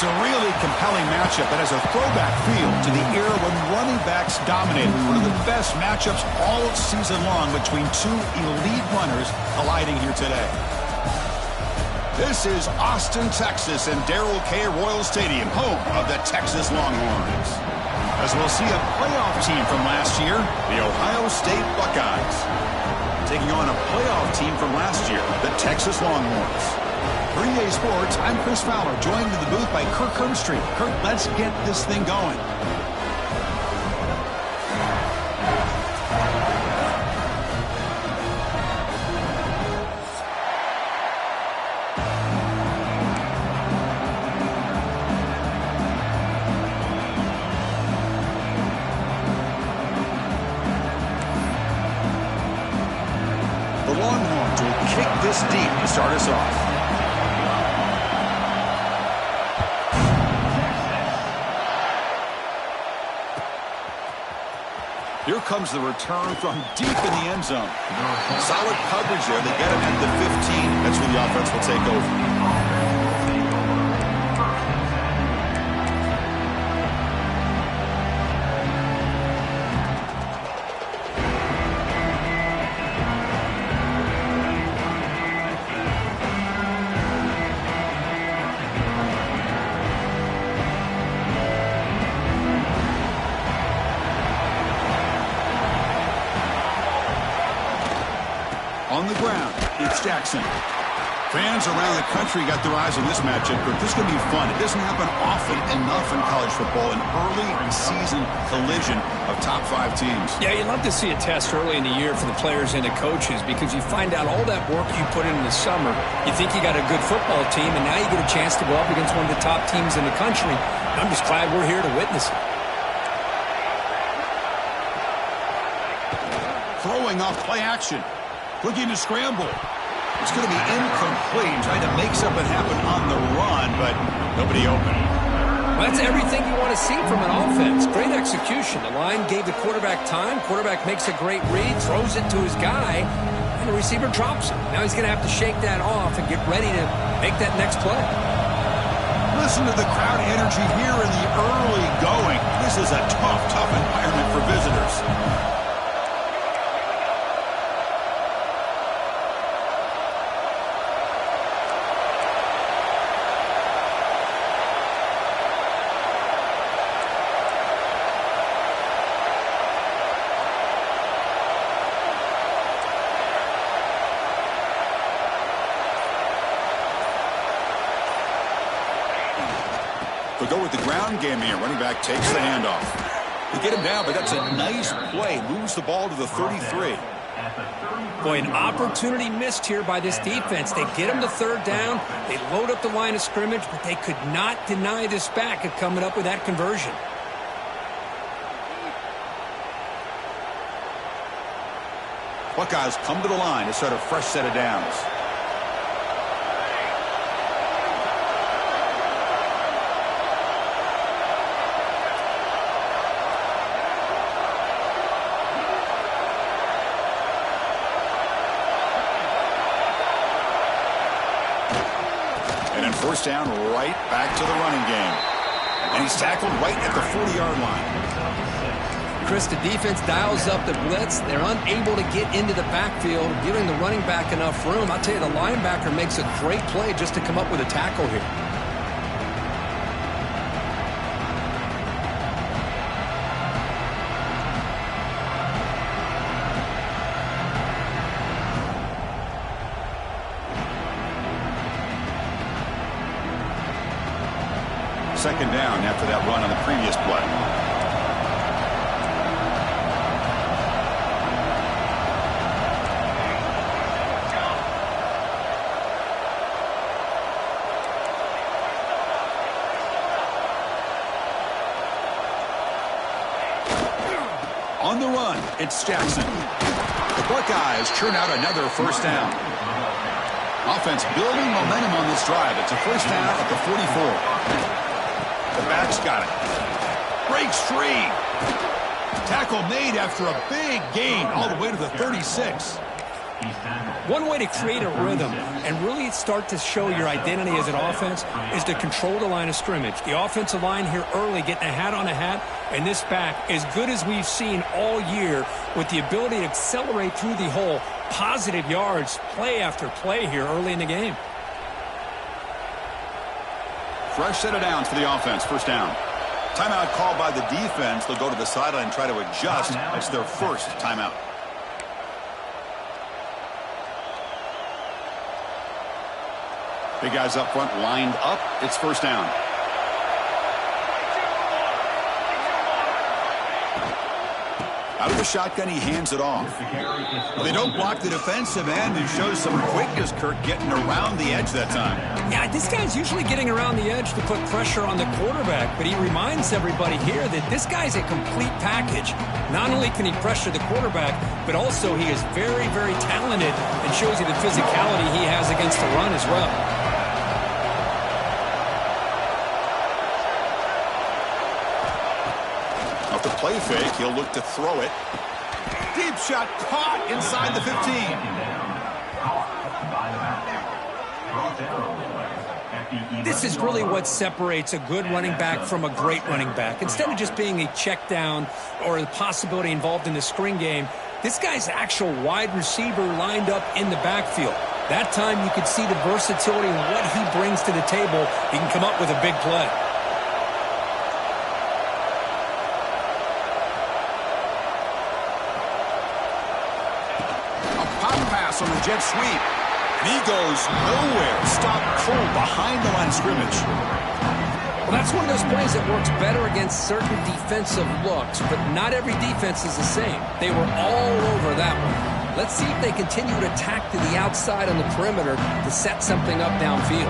It's a really compelling matchup that has a throwback feel to the era when running backs dominated. One of the best matchups all season long between two elite runners colliding here today. This is Austin, Texas, and Darrell K. Royal Stadium, home of the Texas Longhorns. As we'll see a playoff team from last year, the Ohio State Buckeyes, taking on a playoff team from last year, the Texas Longhorns. For EA Sports, I'm Chris Fowler, joined in the booth by Kirk Herbstreit. Kirk, let's get this thing going. The Longhorns will kick this deep to start us off. Here comes the return from deep in the end zone. Solid coverage there. They get him at the 15. That's where the offense will take over. On the ground, it's Jackson. Fans around the country got their eyes on this matchup, but this is going to be fun. It doesn't happen often enough in college football, an early season collision of top 5 teams. Yeah, you love to see a test early in the year for the players and the coaches because you find out all that work you put in the summer. You think you got a good football team, and now you get a chance to go up against one of the top teams in the country. I'm just glad we're here to witness it. Throwing off play action. Looking to scramble. It's going to be incomplete. Trying to make something happen on the run, but nobody open. Well, that's everything you want to see from an offense. Great execution. The line gave the quarterback time. Quarterback makes a great read, throws it to his guy, and the receiver drops it. Now he's going to have to shake that off and get ready to make that next play. Listen to the crowd energy here in the early going. This is a tough environment for visitors. They'll go with the ground game here. Running back takes the handoff. They get him down, but that's a nice play. Moves the ball to the 33. Boy, an opportunity missed here by this defense. They get him to third down. They load up the line of scrimmage, but they could not deny this back at coming up with that conversion. Buckeyes come to the line to start a fresh set of downs. First down, right back to the running game. And he's tackled right at the 40-yard line. Chris, the defense dials up the blitz. They're unable to get into the backfield, giving the running back enough room. I'll tell you, the linebacker makes a great play just to come up with a tackle here. Second down after that run on the previous play. On the run, it's Jackson. The Buckeyes churn out another first down. Offense building momentum on this drive. It's a first down at the 44. The back's got it. Breaks free. Tackle made after a big gain all the way to the 36. One way to create a rhythm and really start to show your identity as an offense is to control the line of scrimmage. The offensive line here early getting a hat on a hat, and this back, as good as we've seen all year, with the ability to accelerate through the hole, positive yards, play after play here early in the game. Fresh set of downs for the offense. First down. Timeout called by the defense. They'll go to the sideline and try to adjust. It's their first timeout. Big guys up front lined up. It's first down. Out of the shotgun, he hands it off. They don't block the defensive end and shows some quickness, Kirk, getting around the edge that time. Yeah, this guy's usually getting around the edge to put pressure on the quarterback, but he reminds everybody here that this guy's a complete package. Not only can he pressure the quarterback, but also he is very, very talented and shows you the physicality he has against the run as well. The play fake, he'll look to throw it. Deep shot caught inside the 15. This is really what separates a good running back from a great running back. Instead of just being a check down or the possibility involved in the screen game, this guy's actual wide receiver lined up in the backfield. That time you could see the versatility and what he brings to the table. He can come up with a big play. On the jet sweep, and he goes nowhere. Stopped cold behind the line of scrimmage. Well, that's one of those plays that works better against certain defensive looks, but not every defense is the same. They were all over that one. Let's see if they continue to attack to the outside on the perimeter to set something up downfield.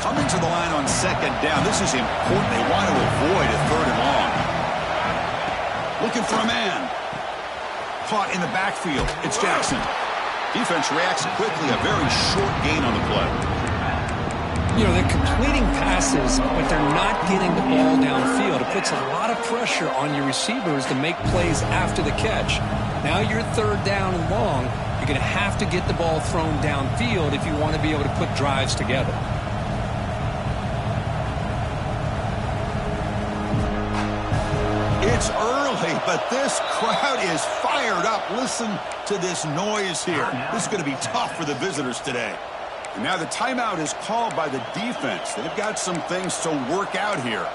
Coming to the line on second down. This is important. They want to avoid a third and long. Looking for a man. Caught in the backfield. It's Jackson. Defense reacts quickly. A very short gain on the play. You know, they're completing passes, but they're not getting the ball downfield. It puts a lot of pressure on your receivers to make plays after the catch. Now you're third down and long. You're going to have to get the ball thrown downfield if you want to be able to put drives together. It's early, but this crowd is fired up. Listen to this noise here. This is going to be tough for the visitors today. And now the timeout is called by the defense. They've got some things to work out here.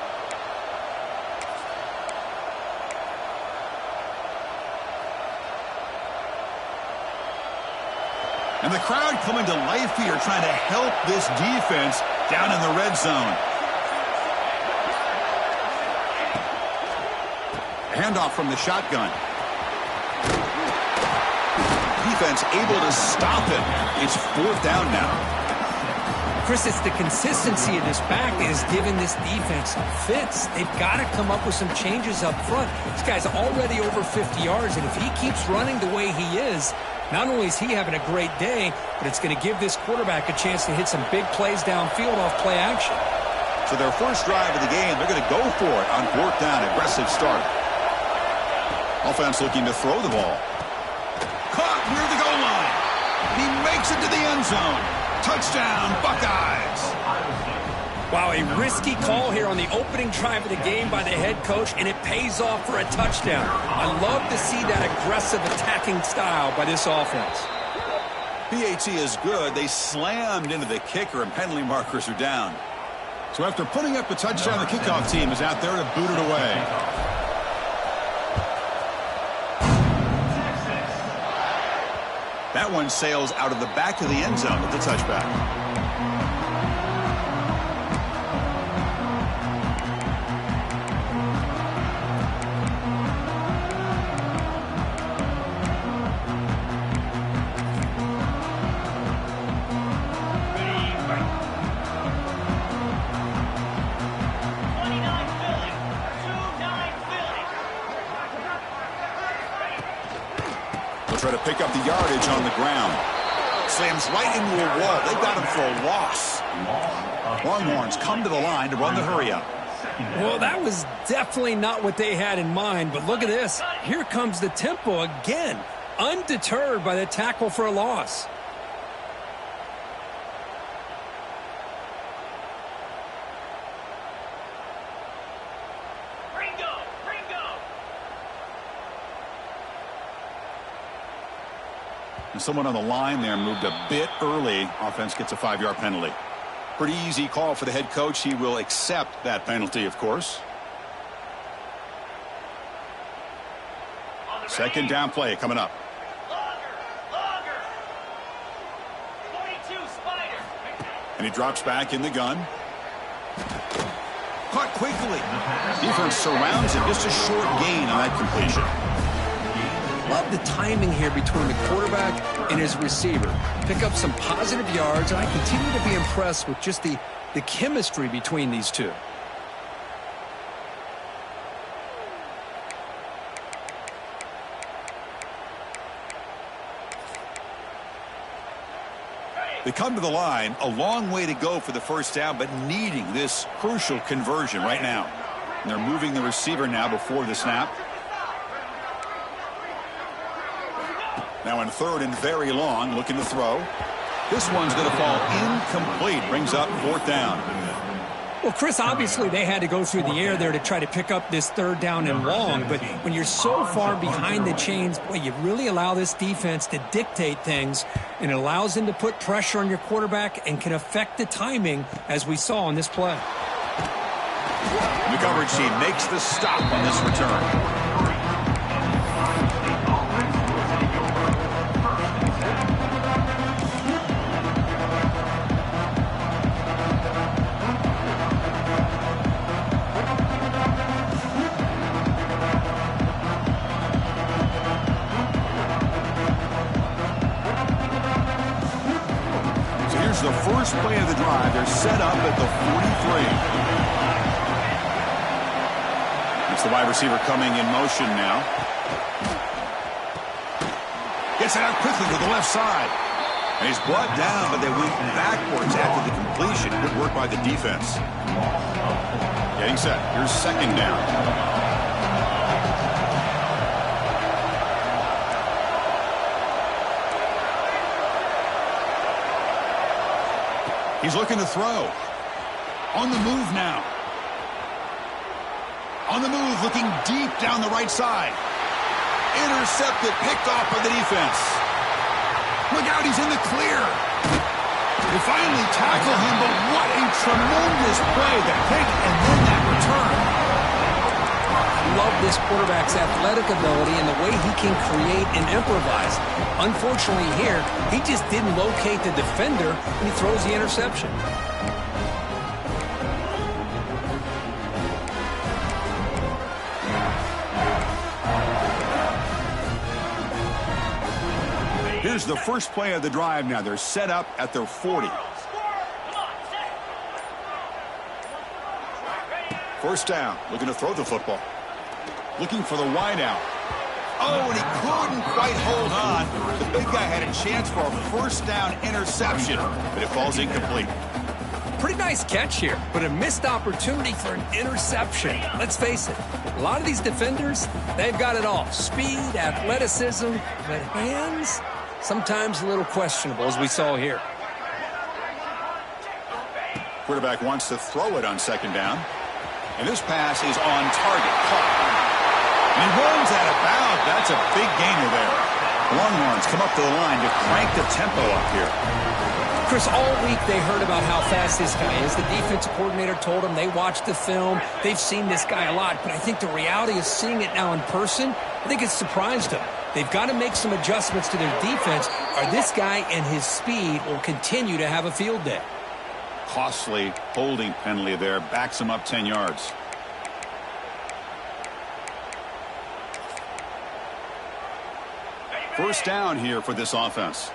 And the crowd coming to life here, trying to help this defense down in the red zone. Handoff from the shotgun. Defense able to stop him. It's fourth down now. Chris, it's the consistency of this back that is giving this defense fits. They've got to come up with some changes up front. This guy's already over 50 yards, and if he keeps running the way he is, not only is he having a great day, but it's going to give this quarterback a chance to hit some big plays downfield off play action. So their first drive of the game, they're going to go for it on fourth down. Aggressive start. Offense looking to throw the ball. Caught near the goal line. He makes it to the end zone. Touchdown, Buckeyes. Wow, a risky call here on the opening drive of the game by the head coach, and it pays off for a touchdown. I love to see that aggressive attacking style by this offense. PAT is good. They slammed into the kicker, and penalty markers are down. So after putting up a touchdown, the kickoff team is out there to boot it away. That one sails out of the back of the end zone with the touchback. Try to pick up the yardage on the ground. Slams right into a wall. They got him for a loss. Longhorns come to the line to run the hurry up. Well, that was definitely not what they had in mind, but look at this. Here comes the tempo again. undeterred by the tackle for a loss. And someone on the line there moved a bit early. Offense gets a 5-yard penalty. Pretty easy call for the head coach. He will accept that penalty, of course. Second down play coming up. And he drops back in the gun. Caught quickly. Defense surrounds him. Just a short gain on that completion. Love the timing here between the quarterback and his receiver. Pick up some positive yards, and I continue to be impressed with just the chemistry between these two. They come to the line, a long way to go for the first down, but needing this crucial conversion right now. And they're moving the receiver now before the snap. Now in third and very long, looking to throw. This one's going to fall incomplete. Brings up fourth down. Well, Chris, obviously they had to go through the air there to try to pick up this third down and long. But when you're so far behind the chains, boy, you really allow this defense to dictate things. And it allows them to put pressure on your quarterback and can affect the timing, as we saw on this play. The coverage team makes the stop on this return. The first play of the drive. They're set up at the 43. It's the wide receiver coming in motion now. Gets it out quickly to the left side. And he's brought down, but they went backwards after the completion. Good work by the defense. Getting set. Here's second down. He's looking to throw. On the move now. On the move, looking deep down the right side. Intercepted, picked off by the defense. Look out, he's in the clear. They finally tackle him, but what a tremendous play. The pick and then that return. Love this quarterback's athletic ability and the way he can create and improvise. Unfortunately here, he just didn't locate the defender and he throws the interception. Here's the first play of the drive now. They're set up at their 40. First down, looking to throw the football. Looking for the wideout. Oh, and he couldn't quite hold on. The big guy had a chance for a first down interception, but it falls incomplete. Pretty nice catch here, but a missed opportunity for an interception. Let's face it, a lot of these defenders, they've got it all. Speed, athleticism, but hands, sometimes a little questionable, as we saw here. Quarterback wants to throw it on second down. And this pass is on target. Caught. And he runs out of bounds. That's a big gainer there. Longhorns come up to the line to crank the tempo up here. Chris, all week they heard about how fast this guy is. The defensive coordinator told them they watched the film. They've seen this guy a lot. But I think the reality is seeing it now in person, I think it's surprised them. They've got to make some adjustments to their defense, or this guy and his speed will continue to have a field day. Costly holding penalty there. Backs him up 10 yards. First down here for this offense.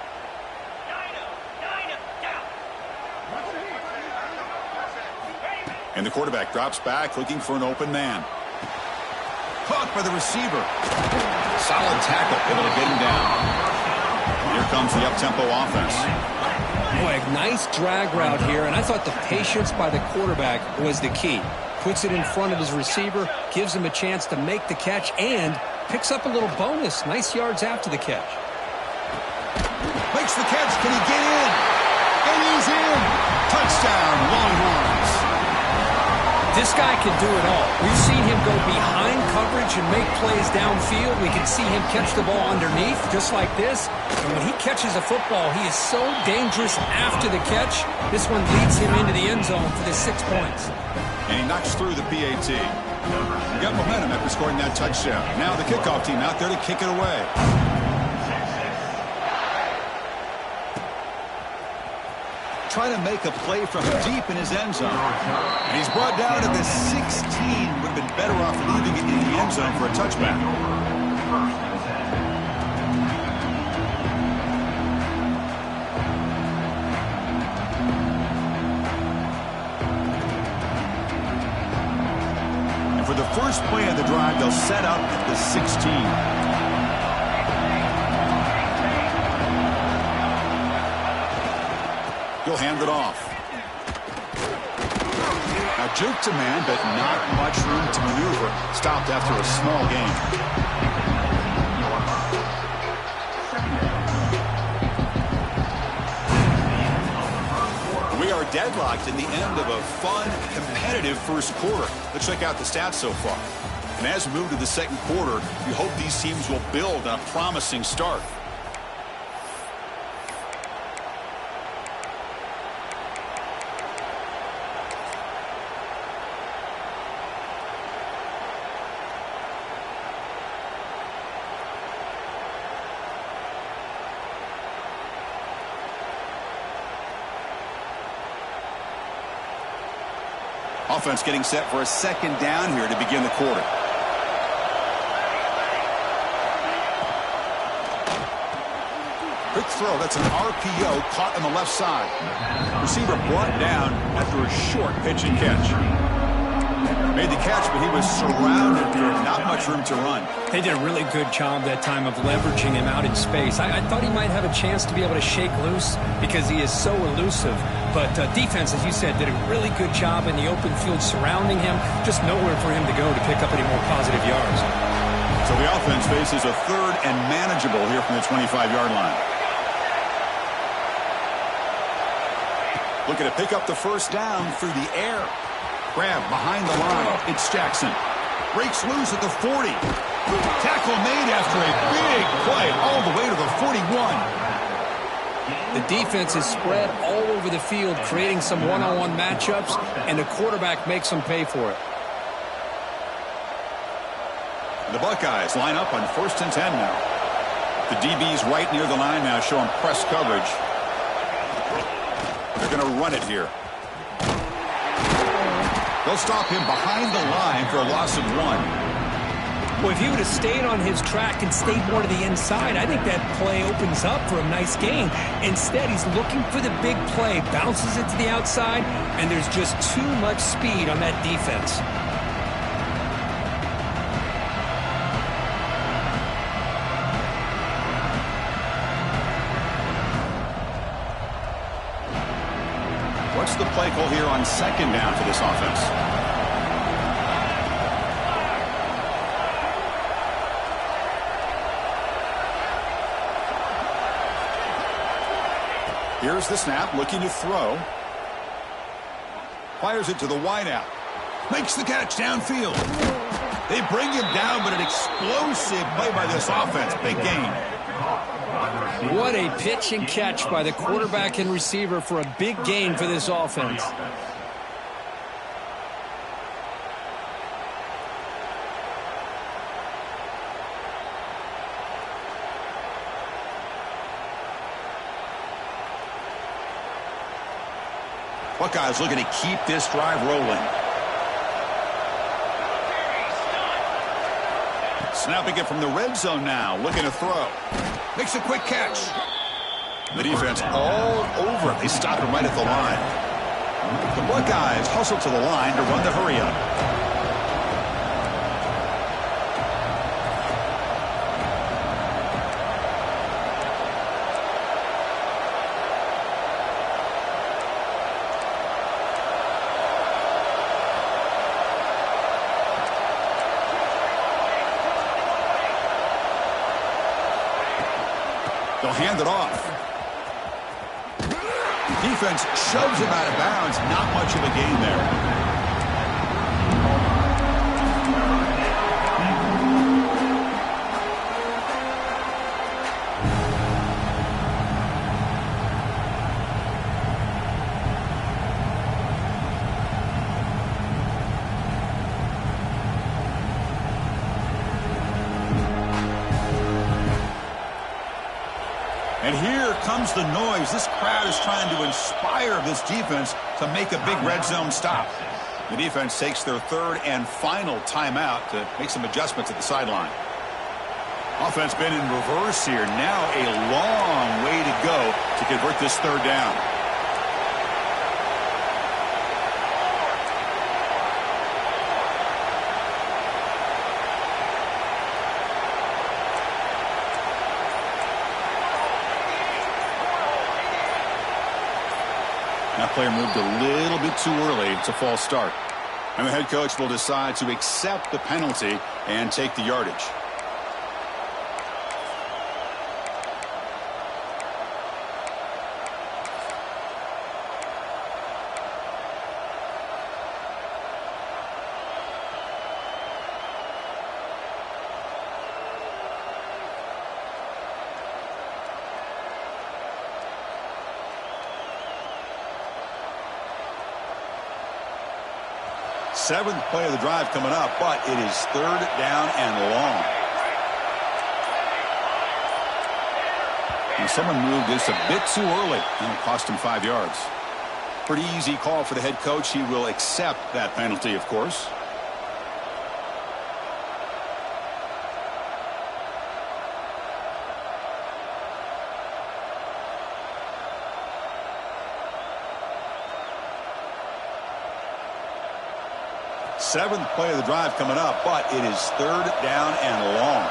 And the quarterback drops back looking for an open man. Caught by the receiver. Solid tackle, able to get him down. Here comes the up-tempo offense. Boy, a nice drag route here, and I thought the patience by the quarterback was the key. Puts it in front of his receiver, gives him a chance to make the catch, and picks up a little bonus. Nice yards after the catch. Makes the catch. Can he get in? And he's in. Touchdown, Longhorns. This guy can do it all. We've seen him go behind coverage and make plays downfield. We can see him catch the ball underneath, just like this. And when he catches a football, he is so dangerous after the catch. This one leads him into the end zone for the 6 points. And he knocks through the PAT. He got momentum after scoring that touchdown. Now the kickoff team out there to kick it away. Trying to make a play from deep in his end zone. And he's brought down at the 16. Would have been better off leaving it in the end zone for a touchback. And for the first play of the drive, they'll set up at the 16. He'll hand it off. Now juke to man, but not much room to maneuver. Stopped after a small gain. We are deadlocked in the end of a fun, competitive first quarter. Let's check out the stats so far. And as we move to the second quarter, we hope these teams will build on a promising start. Offense getting set for a second down here to begin the quarter. Quick throw. That's an RPO caught on the left side. Receiver brought down after a short pitch and catch. Made the catch, but he was surrounded for not much room to run. They did a really good job that time of leveraging him out in space. I thought he might have a chance to be able to shake loose because he is so elusive. But defense, as you said, did a really good job in the open field surrounding him. Just nowhere for him to go to pick up any more positive yards. So the offense faces a third and manageable here from the 25-yard line. Looking to pick up the first down through the air. Grab behind the line. It's Jackson. Breaks loose at the 40. Tackle made after a big play all the way to the 41. The defense is spread all over the field, creating some one-on-one matchups, and the quarterback makes them pay for it. The Buckeyes line up on 1st and 10 now. The DB's right near the line now, showing press coverage. They're going to run it here. They'll stop him behind the line for a loss of 1. Well, if he would have stayed on his track and stayed more to the inside, I think that play opens up for a nice gain. Instead, he's looking for the big play, bounces it to the outside, and there's just too much speed on that defense. What's the play call here on second down for this offense? Here's the snap, looking to throw. Fires it to the wideout. Makes the catch downfield. They bring him down, but an explosive play by this offense. Big gain. What a pitch and catch by the quarterback and receiver for a big gain for this offense. Buckeyes looking to keep this drive rolling. Snapping it from the red zone now, looking to throw. Makes a quick catch. The defense all over it. They stop him right at the line. The Buckeyes hustle to the line to run the hurry up. They'll hand it off. Defense shoves him out of bounds. Not much of a gain there. And here comes the noise. This crowd is trying to inspire this defense to make a big red zone stop. The defense takes their third and final timeout to make some adjustments at the sideline. Offense been in reverse here. Now a long way to go to convert this third down. That player moved a little bit too early. It's a false start. And the head coach will decide to accept the penalty and take the yardage. Seventh play of the drive coming up, but it is third down and long. And someone moved this a bit too early, and it cost him 5 yards. Pretty easy call for the head coach. He will accept that penalty, of course. Seventh play of the drive coming up, but it is third down and long.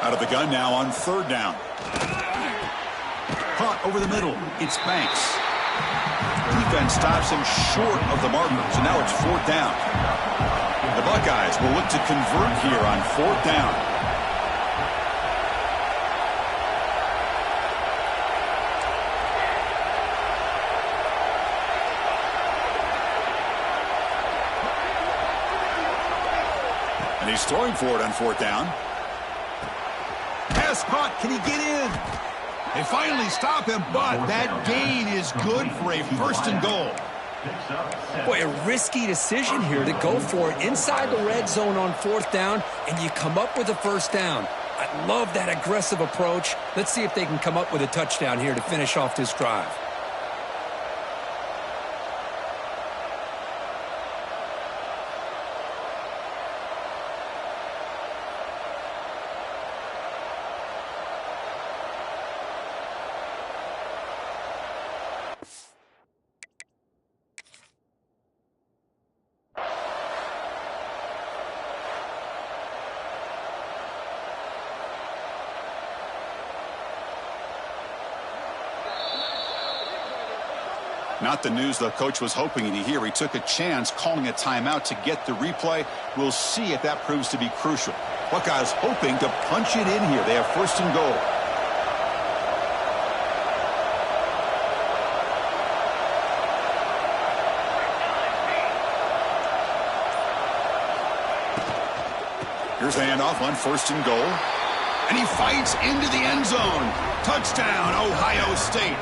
Out of the gun now on third down. Caught over the middle. It's Banks. Defense stops him short of the marker, so now it's fourth down. The Buckeyes will look to convert here on fourth down. And he's throwing for it on fourth down. Pass caught. Can he get in? They finally stop him, but that gain is good for a first and goal. Boy, a risky decision here to go for it inside the red zone on fourth down, and you come up with a first down. I love that aggressive approach. Let's see if they can come up with a touchdown here to finish off this drive. Not the news the coach was hoping to hear. He took a chance calling a timeout to get the replay. We'll see if that proves to be crucial. Buckeyes hoping to punch it in here. They have first and goal. Here's the handoff on first and goal. And he fights into the end zone. Touchdown, Ohio State.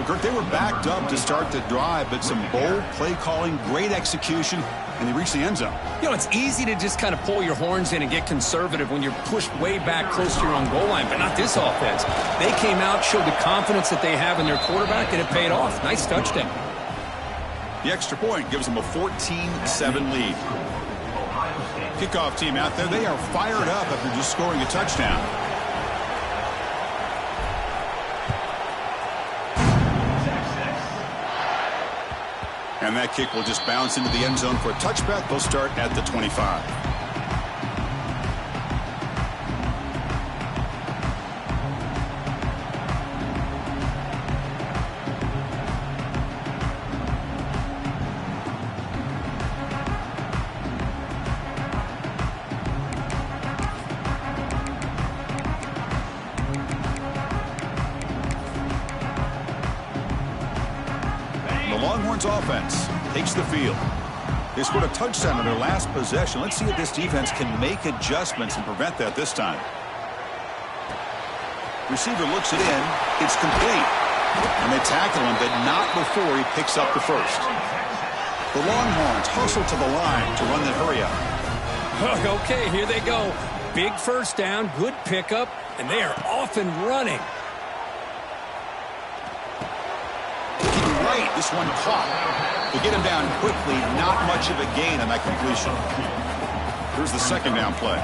Kirk, they were backed up to start the drive, but some bold play calling, great execution, and they reached the end zone. You know, it's easy to just kind of pull your horns in and get conservative when you're pushed way back close to your own goal line, but not this offense. They came out, showed the confidence that they have in their quarterback, and it paid off. Nice touchdown. The extra point gives them a 14-7 lead. Kickoff team out there, they are fired up after just scoring a touchdown. And that kick will just bounce into the end zone for a touchback. They'll start at the 25. Longhorns offense takes the field. They scored a touchdown on their last possession. Let's see if this defense can make adjustments and prevent that this time. Receiver looks it in. It's complete. And they tackle him, but not before he picks up the first. The Longhorns hustle to the line to run the hurry up. Okay, here they go. Big first down, good pickup, and they are off and running. Right, this one caught. To get him down quickly, not much of a gain on that completion. Here's the second down play.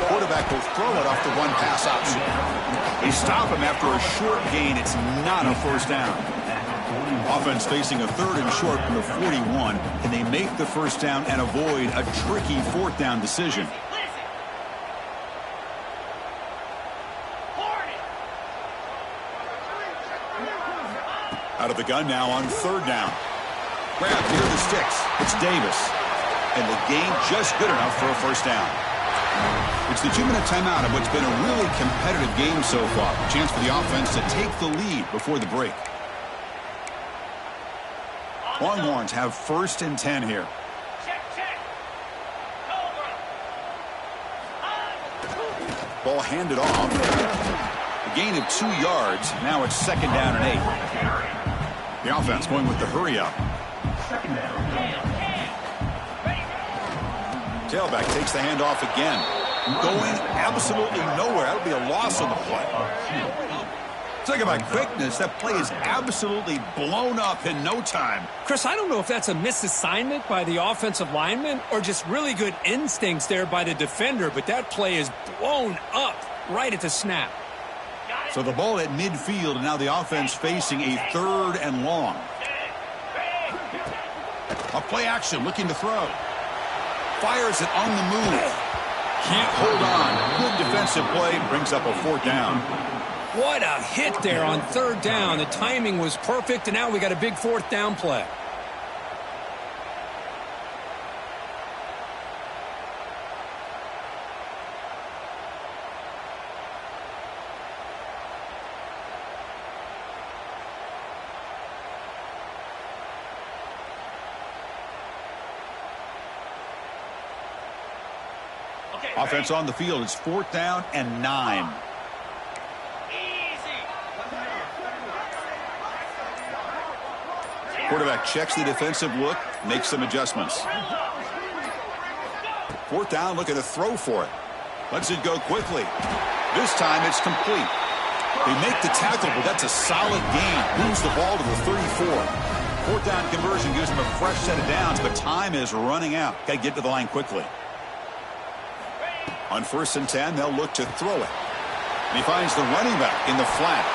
Quarterback will throw it off the one pass option. They stop him after a short gain. It's not a first down. Offense facing a third and short from the 41. Can they make the first down and avoid a tricky fourth down decision? Out of the gun now on third down. Grabbed near the sticks. It's Davis. And the gain just good enough for a first down. It's the 2-minute timeout of what's been a really competitive game so far. A chance for the offense to take the lead before the break. Longhorns have 1st and 10 here. Ball handed off. A gain of 2 yards. Now it's 2nd down and 8. The offense going with the hurry up. Tailback takes the handoff again. Going absolutely nowhere. That'll be a loss on the play. Talk about quickness. That play is absolutely blown up in no time. Chris, I don't know if that's a misassignment by the offensive lineman or just really good instincts there by the defender, but that play is blown up right at the snap. So the ball at midfield, and now the offense facing a 3rd and long. A play action, looking to throw. Fires it on the move. Can't hold on. Good defensive play, brings up a 4th down. What a hit there on 3rd down. The timing was perfect, and now we got a big 4th down play. Offense on the field. It's 4th down and 9. Quarterback checks the defensive look, makes some adjustments. 4th down, looking to throw for it. Lets it go quickly. This time it's complete. They make the tackle, but that's a solid gain. Moves the ball to the 34. 4th down conversion gives them a fresh set of downs, but time is running out. Got to get to the line quickly. On 1st and 10, they'll look to throw it. And he finds the running back in the flat.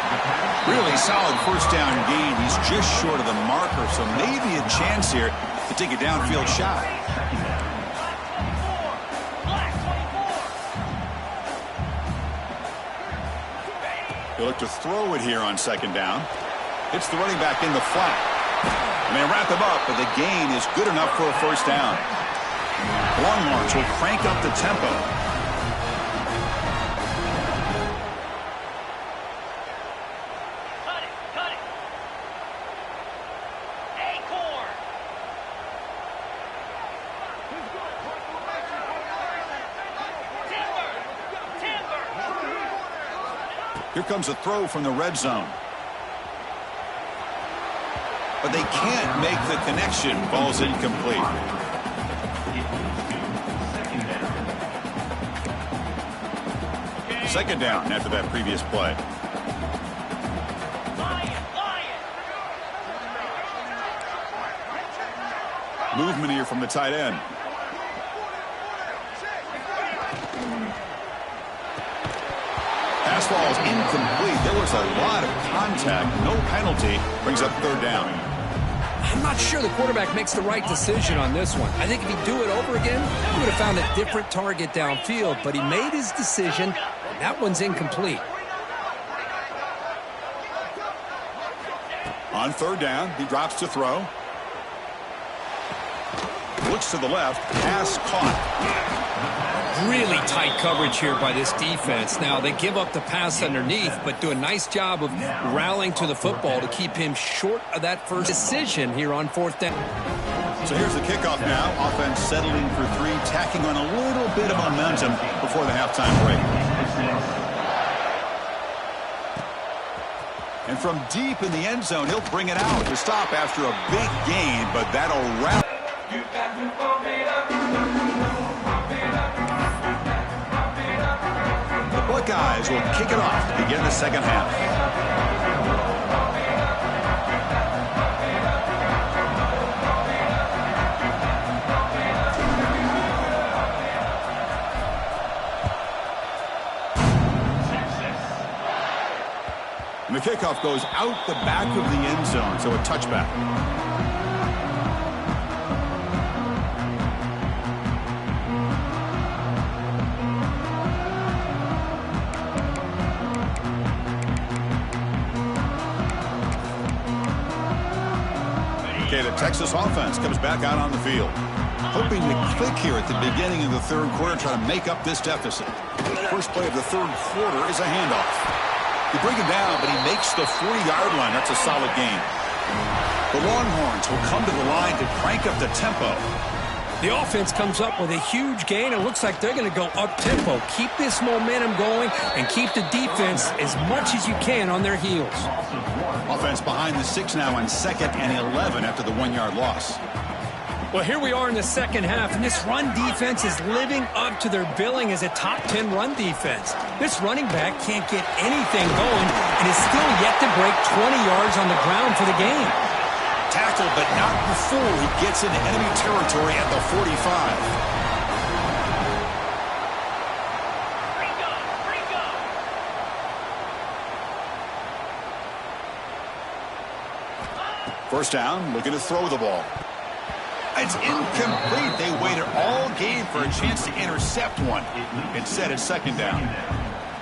Really solid first down gain. He's just short of the marker, so maybe a chance here to take a downfield shot. He'll look to throw it here on 2nd down. It's the running back in the flat. And they wrap him up, but the gain is good enough for a first down. Longhorns will crank up the tempo. Here comes a throw from the red zone. But they can't make the connection. Ball's incomplete. Second down after that previous play. Movement here from the tight end. Pass ball is incomplete. There was a lot of contact. No penalty. Brings up 3rd down. I'm not sure the quarterback makes the right decision on this one. I think if he'd do it over again, he would have found a different target downfield. But he made his decision. That one's incomplete. On 3rd down, he drops to throw. looks to the left. Pass caught. Really tight coverage here by this defense. Now, they give up the pass underneath, but do a nice job of rallying to the football to keep him short of that first decision here on 4th down. So here's the kickoff now. Offense settling for 3, tacking on a little bit of momentum before the halftime break. And from deep in the end zone, he'll bring it out to stop after a big gain, but that'll wrap. The Buckeyes will kick it off to begin the second half. And the kickoff goes out the back of the end zone, so a touchback. Okay, the Texas offense comes back out on the field. Hoping to click here at the beginning of the third quarter, try to make up this deficit. First play of the third quarter is a handoff. You bring him down, but he makes the 40-yard line. That's a solid gain. The Longhorns will come to the line to crank up the tempo. The offense comes up with a huge gain. It looks like they're going to go up-tempo. Keep this momentum going and keep the defense as much as you can on their heels. Offense behind the 6 now on 2nd and 11 after the 1-yard loss. Well, here we are in the second half, and this run defense is living up to their billing as a top 10 run defense. This running back can't get anything going and is still yet to break 20 yards on the ground for the game. Tackled, but not before he gets into enemy territory at the 45. First down, looking to throw the ball. It's incomplete. They waited all game for a chance to intercept one. Instead, it's second down.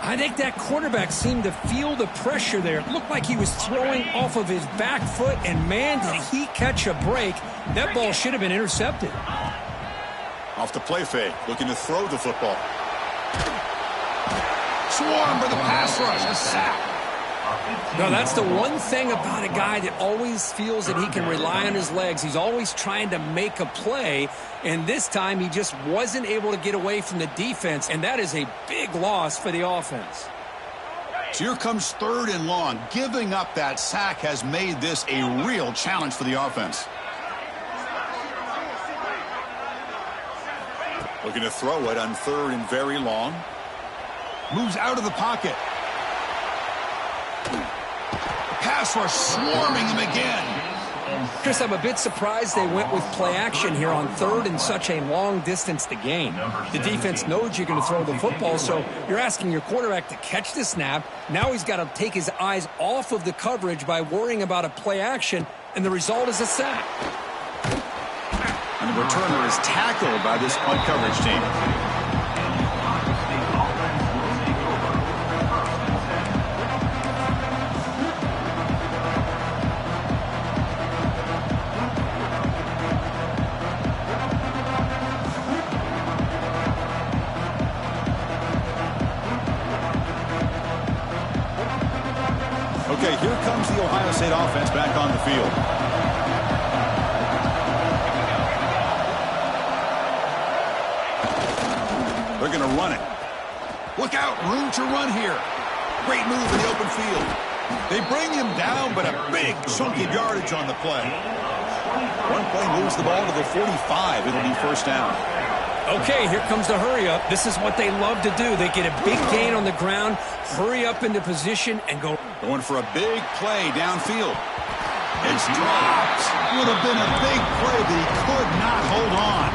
I think that quarterback seemed to feel the pressure there. It looked like he was throwing off of his back foot, and man, did he catch a break. That ball should have been intercepted. Off the play fake, looking to throw the football. Swarm for the pass rush, a sack. No, that's the one thing about a guy that always feels that he can rely on his legs. He's always trying to make a play, and this time he just wasn't able to get away from the defense, and that is a big loss for the offense. So here comes 3rd and long. Giving up that sack has made this a real challenge for the offense. Looking to throw it on 3rd and very long. Moves out of the pocket. Pass rush swarming him again. Chris, I'm a bit surprised they went with play action here on 3rd and such a long distance to gain. The defense knows you're going to throw the football, so you're asking your quarterback to catch the snap. Now he's got to take his eyes off of the coverage by worrying about a play action, and the result is a sack. And the returner is tackled by this punt coverage team. Okay, here comes the Ohio State offense back on the field. They're going to run it. Look out, room to run here. Great move in the open field. They bring him down, but a big chunk of yardage on the play. One play moves the ball to the 45. It'll be first down. Okay, here comes the hurry up. This is what they love to do. They get a big gain on the ground, hurry up into position, and go. Going for a big play downfield. It's dropped. Would have been a big play, but he could not hold on.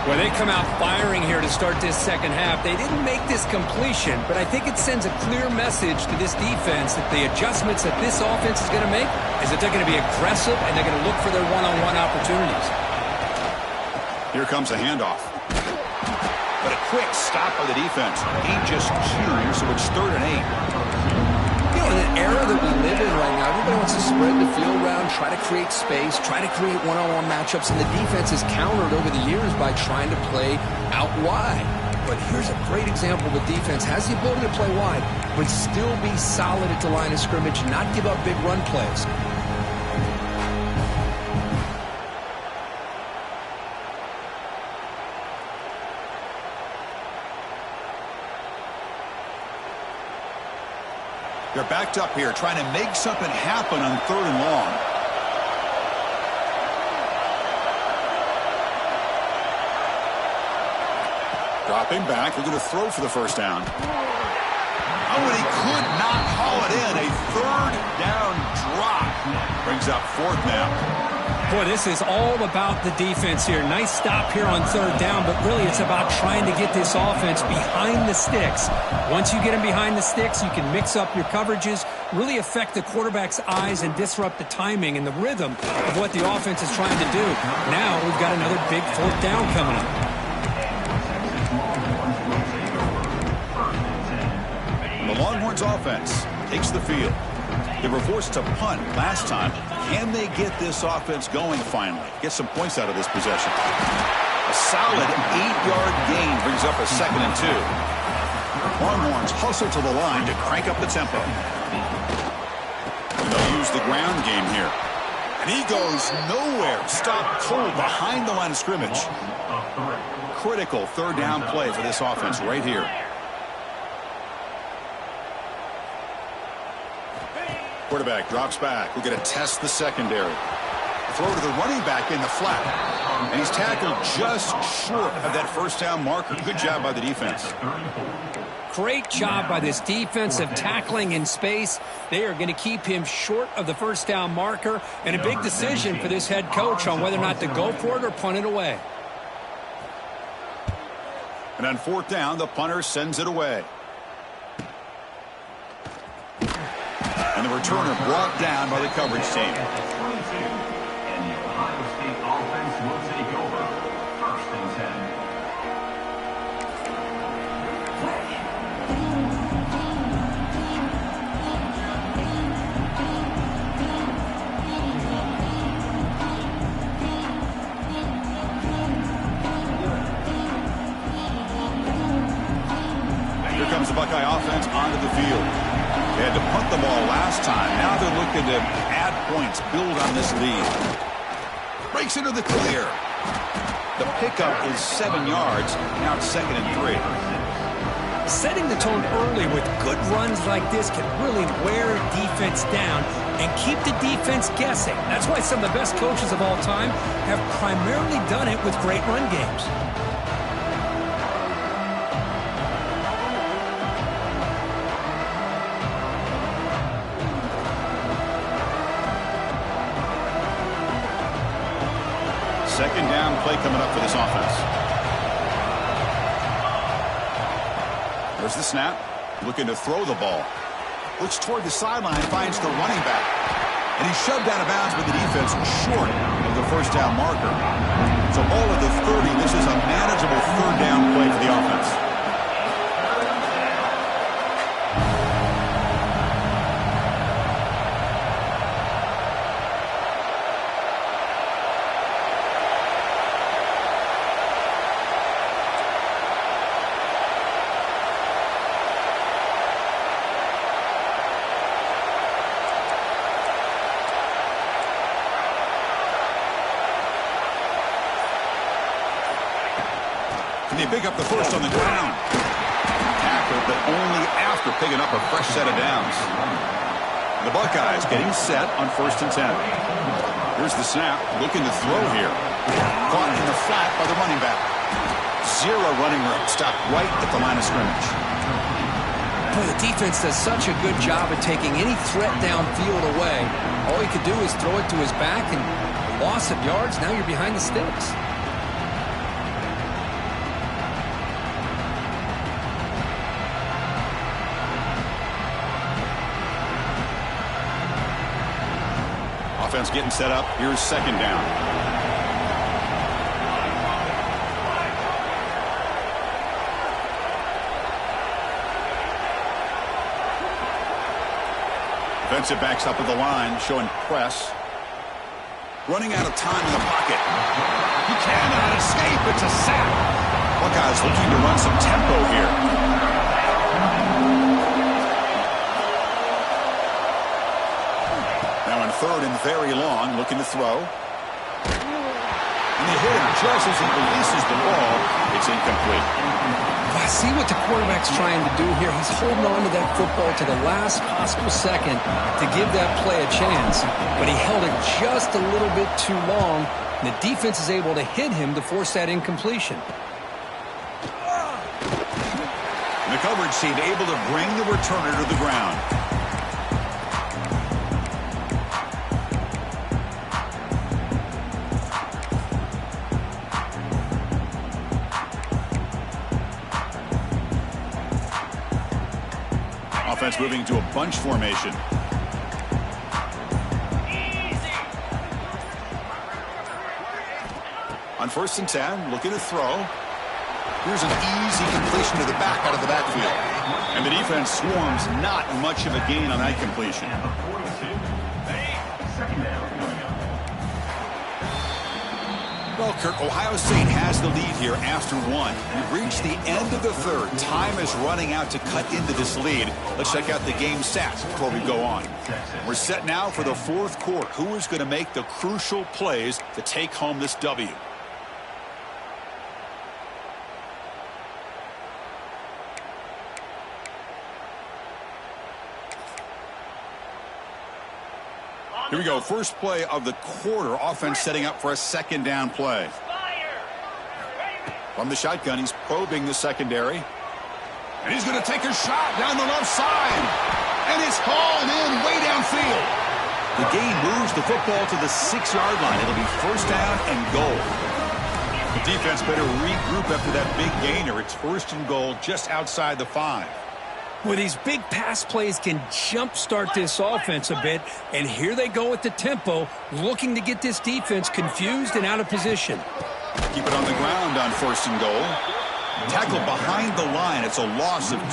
Well, they come out firing here to start this second half. They didn't make this completion, but I think it sends a clear message to this defense that the adjustments that this offense is going to make is that they're going to be aggressive and they're going to look for their one-on-one opportunities. Here comes a handoff. But a quick stop by the defense. Gain just 2, so it's 3rd and 8. You know, in an era that we live in right now, everybody wants to spread the field around, try to create space, try to create one-on-one matchups, and the defense has countered over the years by trying to play out wide. But here's a great example. The defense has the ability to play wide, but still be solid at the line of scrimmage, not give up big run plays. They're backed up here, trying to make something happen on 3rd and long. Dropping back, looking to throw for the first down. Oh, and he could not haul it in. A 3rd down drop. Brings up 4th now. Boy, this is all about the defense here. Nice stop here on 3rd down, but really it's about trying to get this offense behind the sticks. Once you get them behind the sticks, you can mix up your coverages, really affect the quarterback's eyes and disrupt the timing and the rhythm of what the offense is trying to do. Now we've got another big 4th down coming up. The Longhorns offense takes the field. They were forced to punt last time. Can they get this offense going finally? Get some points out of this possession. A solid 8-yard gain brings up a 2nd and 2. Longhorns hustle to the line to crank up the tempo. And they'll use the ground game here. And he goes nowhere. Stopped cold behind the line of scrimmage. Critical 3rd down play for this offense right here. Quarterback drops back. We're going to test the secondary. Throw to the running back in the flat. And he's tackled just short of that 1st down marker. Good job by the defense. Great job by this defensive tackling in space. They are going to keep him short of the 1st down marker. And a big decision for this head coach on whether or not to go for it or punt it away. And on 4th down, the punter sends it away. And the returner brought down by the coverage team. And the Ohio State offense will take over 1st and 10. Here comes the Buckeye offense onto the field. They had to punt the ball last time. Now they're looking to add points, build on this lead. Breaks into the clear. The pickup is 7 yards. Now it's 2nd and 3. Setting the tone early with good runs like this can really wear defense down and keep the defense guessing. That's why some of the best coaches of all time have primarily done it with great run games. Second down play coming up for this offense. There's the snap. Looking to throw the ball. Looks toward the sideline, finds the running back. And he's shoved out of bounds with the defense short of the 1st down marker. So ball at the 30. This is a manageable 3rd down play for the offense. They pick up the first on the ground. Tackled, but only after picking up a fresh set of downs. The Buckeyes getting set on 1st and 10. Here's the snap, looking to throw here. Caught in the flat by the running back. Zero running room, stopped right at the line of scrimmage. Boy, the defense does such a good job of taking any threat downfield away. All he could do is throw it to his back, and loss of yards, now you're behind the sticks. Offense getting set up. Here's 2nd down. Defensive backs up at the line, showing press. Running out of time in the pocket. He cannot escape. It's a sack. Buckeyes looking to run some tempo here. Now in third and very long, looking to throw. And they hit him just as he releases the ball. It's incomplete. I see what the quarterback's trying to do here. He's holding on to that football to the last possible second to give that play a chance. But he held it just a little bit too long, and the defense is able to hit him to force that incompletion. And the coverage team able to bring the returner to the ground. Offense moving to a bunch formation. On 1st and 10, looking to throw. Here's an easy completion to the back out of the backfield. And the defense swarms not much of a gain on that completion. Well, Kirk, Ohio State has the lead here after one. We've reached the end of the third. Time is running out to cut into this lead. Let's check out the game stats before we go on. We're set now for the fourth quarter. Who is going to make the crucial plays to take home this W? Here we go. First play of the quarter. Offense setting up for a second down play. From the shotgun, he's probing the secondary. And he's going to take a shot down the left side. And it's hauled in way downfield. The gain moves the football to the 6-yard line. It'll be first down and goal. The defense better regroup after that big gainer. It's first and goal just outside the 5. Well, these big pass plays can jumpstart this offense a bit, and here they go with the tempo, looking to get this defense confused and out of position. Keep it on the ground on 1st and goal. Tackle behind the line. It's a loss of 2.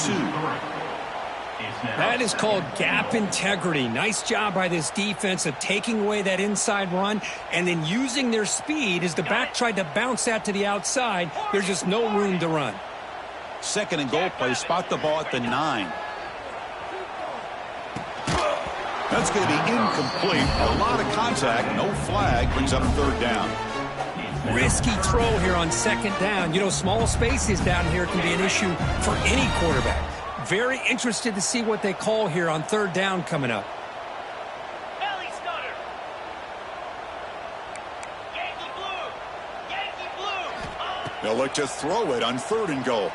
That is called gap integrity. Nice job by this defense of taking away that inside run and then using their speed as the back tried to bounce that to the outside. There's just no room to run. Second and goal play. Spot the ball at the 9. That's going to be incomplete. A lot of contact. No flag. Brings up third down. Risky throw here on second down. You know, small spaces down here can be an issue for any quarterback. Very interested to see what they call here on third down coming up. They'll look to throw it on 3rd and goal.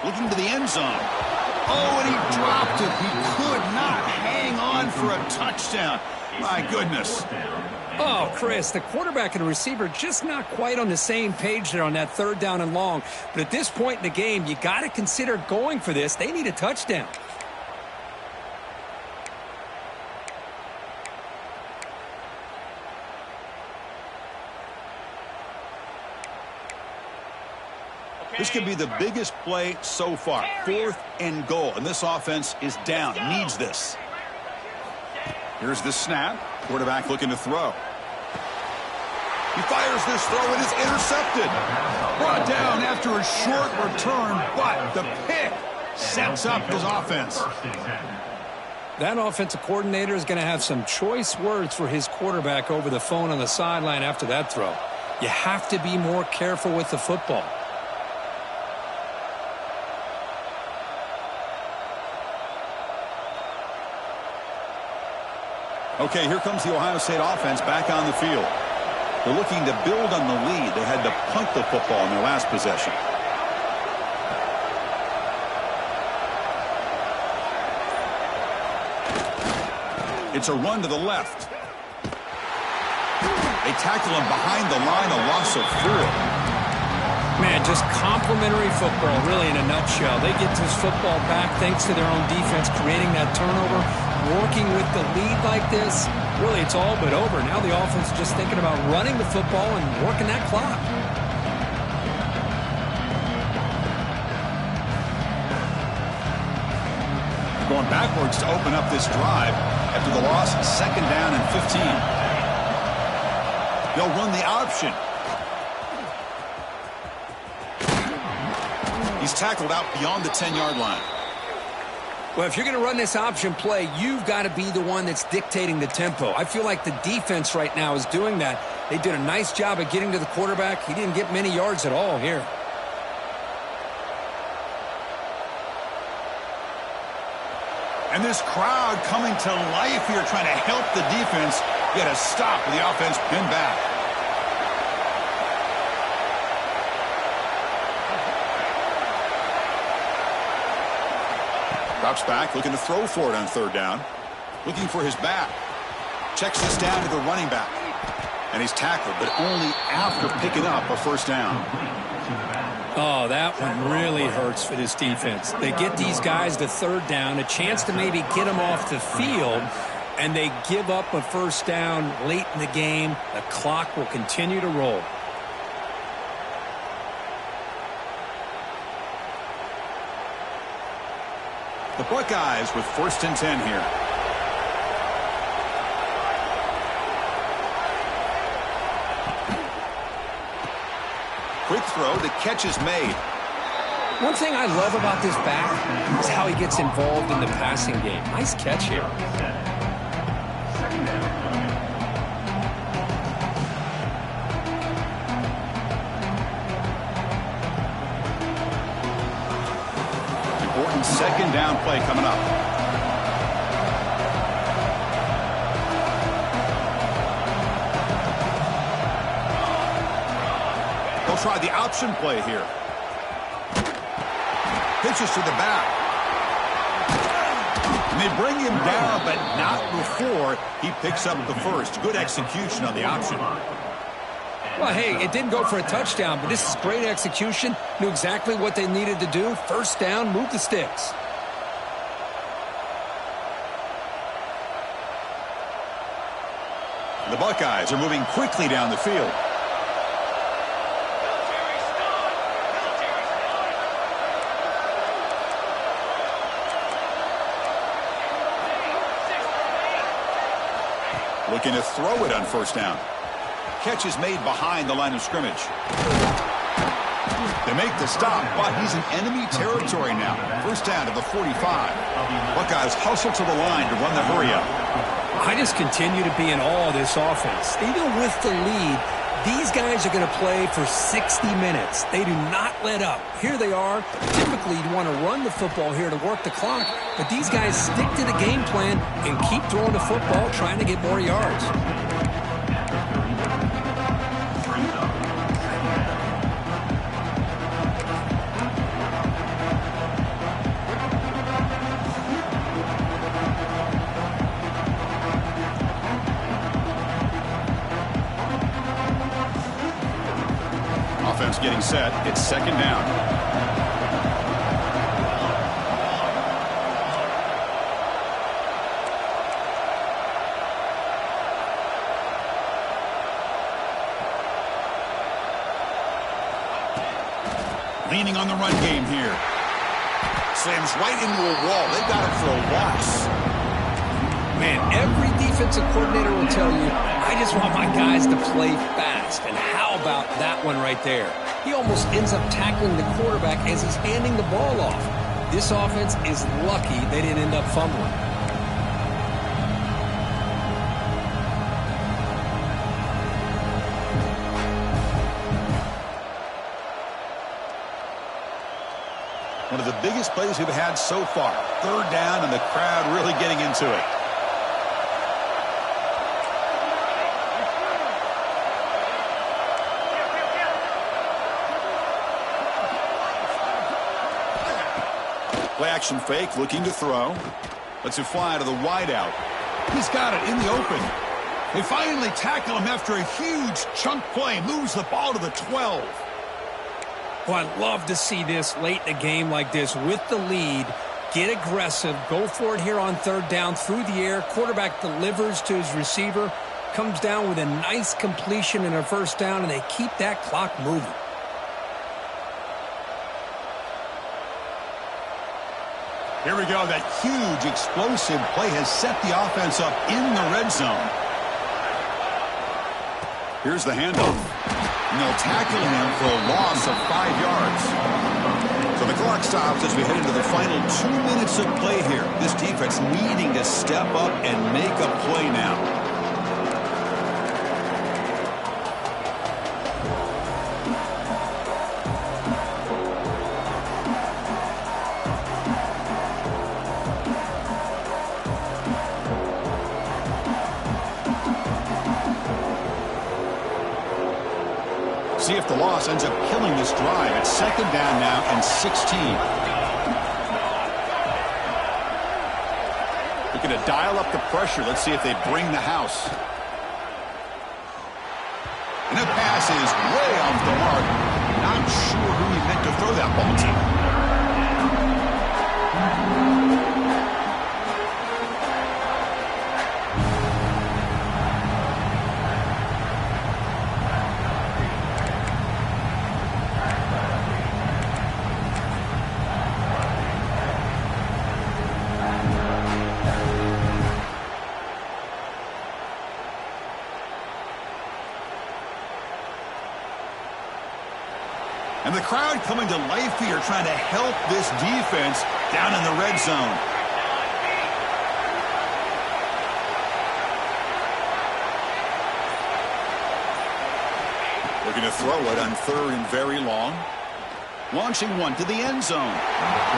Looking to the end zone. Oh, and he dropped it. He could not hang on for a touchdown. My goodness. Oh, Chris, the quarterback and the receiver just not quite on the same page there on that third down and long. But at this point in the game, you got to consider going for this. They need a touchdown. This could be the biggest play so far. 4th and goal. And this offense is down. Needs this. Here's the snap. Quarterback looking to throw. He fires this throw and is intercepted. Brought down after a short return, but the pick sets up his offense. That offensive coordinator is going to have some choice words for his quarterback over the phone on the sideline after that throw. You have to be more careful with the football. Okay, here comes the Ohio State offense back on the field. They're looking to build on the lead. They had to punt the football in their last possession. It's a run to the left. They tackle him behind the line, a loss of 4. Man, just complimentary football, really, in a nutshell. They get this football back thanks to their own defense, creating that turnover, working with the lead like this. Really, it's all but over. Now the offense is just thinking about running the football and working that clock. Going backwards to open up this drive after the loss, 2nd down and 15. They'll run the option. He's tackled out beyond the 10-yard line. Well, if you're going to run this option play, you've got to be the one that's dictating the tempo. I feel like the defense right now is doing that. They did a nice job of getting to the quarterback. He didn't get many yards at all here. And this crowd coming to life here, trying to help the defense get a stop with the offense pinned back. Drops back, looking to throw for it on 3rd down. Looking for his back. Checks this down to the running back. And he's tackled, but only after picking up a 1st down. Oh, that one really hurts for this defense. They get these guys to 3rd down, a chance to maybe get them off the field, and they give up a 1st down late in the game. The clock will continue to roll. The Buckeyes with 1st and 10 here. Quick throw, the catch is made. One thing I love about this back is how he gets involved in the passing game. Nice catch here. Important 2nd down play coming up. They'll try the option play here. Pitches to the back. And they bring him down, but not before he picks up the 1st. Good execution on the option. Well, hey, it didn't go for a touchdown, but this is great execution. Knew exactly what they needed to do. 1st down, move the sticks. The Buckeyes are moving quickly down the field. Looking to throw it on 1st down. Catch is made behind the line of scrimmage. They make the stop, but he's in enemy territory now. 1st down to the 45. Buckeyes hustle to the line to run the hurry-up. I just continue to be in awe of this offense. Even with the lead, these guys are going to play for 60 minutes. They do not let up. Here they are. Typically, you want to run the football here to work the clock, but these guys stick to the game plan and keep throwing the football, trying to get more yards. Offense getting set. It's 2nd down. Leaning on the run game here. Slams right into a wall. They've got him for a loss. Man, every defensive coordinator will tell you, I just want my guys to play fast. And how about that one right there? He almost ends up tackling the quarterback as he's handing the ball off. This offense is lucky they didn't end up fumbling. One of the biggest plays we've had so far. 3rd down and the crowd really getting into it. Play action fake, looking to throw. Lets it fly to the wideout. He's got it in the open. They finally tackle him after a huge chunk play. Moves the ball to the 12. Well, I'd love to see this late in a game like this with the lead. Get aggressive. Go for it here on 3rd down through the air. Quarterback delivers to his receiver. Comes down with a nice completion and a 1st down, and they keep that clock moving. Here we go. That huge explosive play has set the offense up in the red zone. Here's the handoff. And they'll tackle him for a loss of 5 yards. So the clock stops as we head into the final 2 minutes of play here. This defense needing to step up and make a play now. See if the loss ends up killing this drive. It's second down now and 16. We're going to dial up the pressure. Let's see if they bring the house. And the pass is way off the mark. Not sure who he meant to throw that ball to. And the crowd coming to life here, trying to help this defense down in the red zone. We're going to throw it on 3rd and very long. Launching one to the end zone.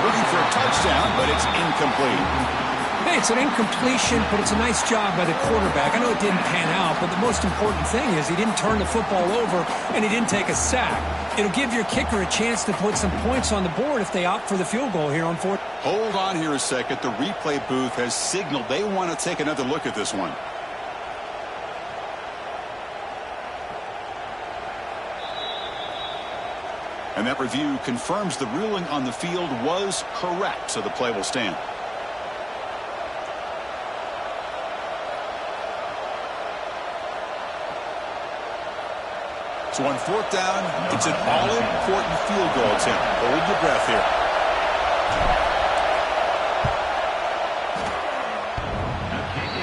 Looking for a touchdown, but it's incomplete. Hey, it's an incompletion, but it's a nice job by the quarterback. I know it didn't pan out, but the most important thing is he didn't turn the football over and he didn't take a sack. It'll give your kicker a chance to put some points on the board if they opt for the field goal here on 4th. Hold on here a second. The replay booth has signaled they want to take another look at this one. And that review confirms the ruling on the field was correct, so the play will stand. So on 4th down, it's an all-important field goal attempt. Hold your breath here.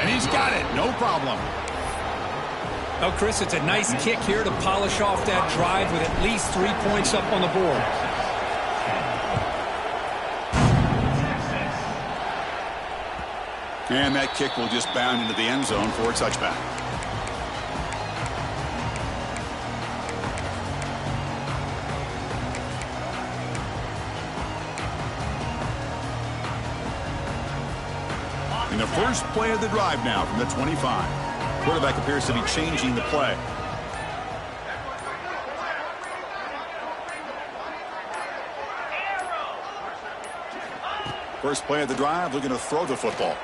And he's got it. No problem. Oh, Chris, it's a nice kick here to polish off that drive with at least 3 points up on the board. And that kick will just bound into the end zone for a touchback. In the first play of the drive now from the 25. Quarterback appears to be changing the play. First play of the drive, looking to throw the football.